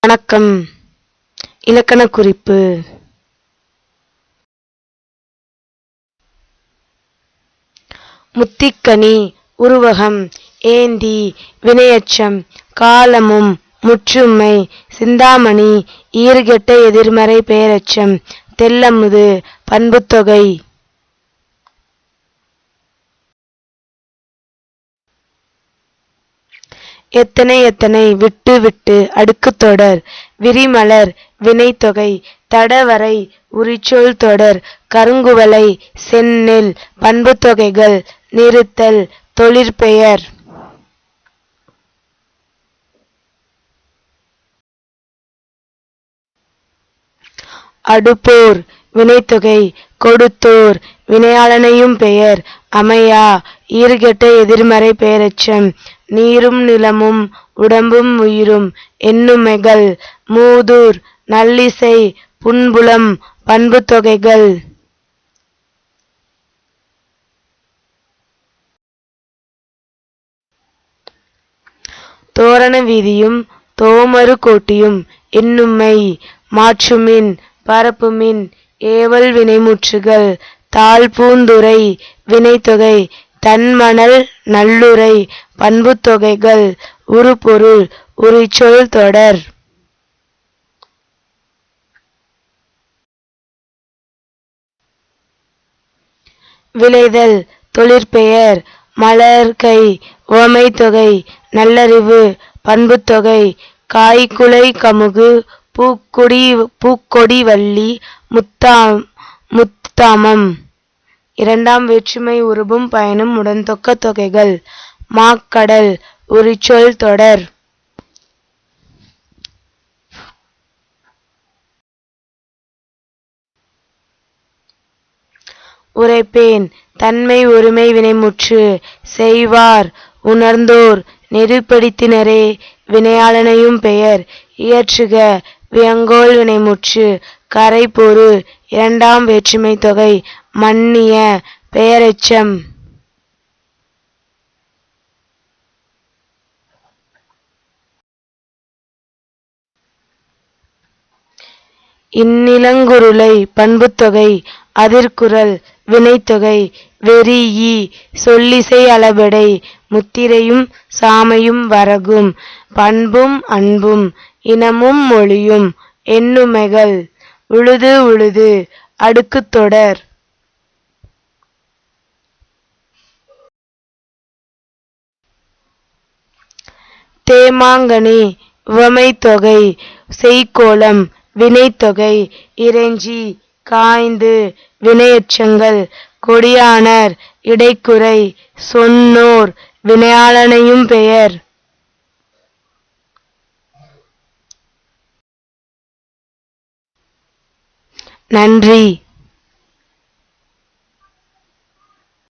வணக்கம். இலக்கண குறிப்பு. முத்திக்கனி உருவகம் ஏந்தி வினையெச்சம் காலமும் முற்றுமை சிந்தாமணி ஈறுகெட்ட எதிர்மறை பெயரெச்சம் தெள்ளமுது பண்புத்தொகை. எத்தனை எத்தனை விட்டு விட்டு அடுக்குத்தொடர் விரிமலர் வினைத்தொகை தடவரை உரிச்சொல் தொடர் கருங்குவளை செந்நெல் பண்புத்தொகைகள் நிறுத்தல் தொழிற்பெயர். அடுப்போர் வினைத்தொகை கொடுத்தோர் வினையாளனையும் பெயர் அமையா ஈறுகெட்ட எதிர்மறை பெயரெச்சம் நீரும் நிலமும் உடம்பும் உயிரும் எண்ணுமைகள் மூதூர் நல்லிசை புன்புலம் பண்புத்தொகைகள். தோரண வீதியும் தோமரு கோட்டியும் எண்ணுமை மாற்றுமின் பரப்புமின் ஏவல் வினைமுற்றுகள் தாழ்பூந்துறை வினைத்தொகை தன்மணல் நல்லுரை பண்புத்தொகைகள் உருபொருள் உரிச்சொல் தொடர். விளைதல் தொழிற்பெயர் மலர்கை உவமைத்தொகை நல்லறிவு பண்புத்தொகை காய்குலை கமுகு பூக்கொடி வள்ளி முத்தாமம். இரண்டாம் வேற்றுமை உருபும் பயனும் உடன்தொக்க தொகைகள் மாக்கடல் உரிச்சொல் தொடர். உரைப்பேன் தன்மை ஒருமை வினைமுற்று செய்வார் உணர்ந்தோர் நெறிப்படுத்தினரே வினையாளனையும் பெயர் இயற்றுக வியங்கோள் வினைமுற்று கரைபொரு இரண்டாம் வேற்றுமை தொகை மன்னிய பெயரெச்சம். இந்நிலங்குருளை பண்புத்தொகை அதிர்குரல் வினைத்தொகை வெரீஇ சொல்லிசை அளபெடை முத்திரையும் சாமையும் வரகும் பண்பும் அன்பும் இனமும் மொழியும் எண்ணுமைகள் உழுது உழுது அடுக்குத்தொடர். தேமாங்கனி உவமைத்தொகை செய்கோளம் வினைத்தொகை இறைஞ்சி காய்ந்து வினையெச்சங்கள் கொடியானார் இடைக்குறை சொன்னோர் வினையாளனையும் பெயர். நன்றி.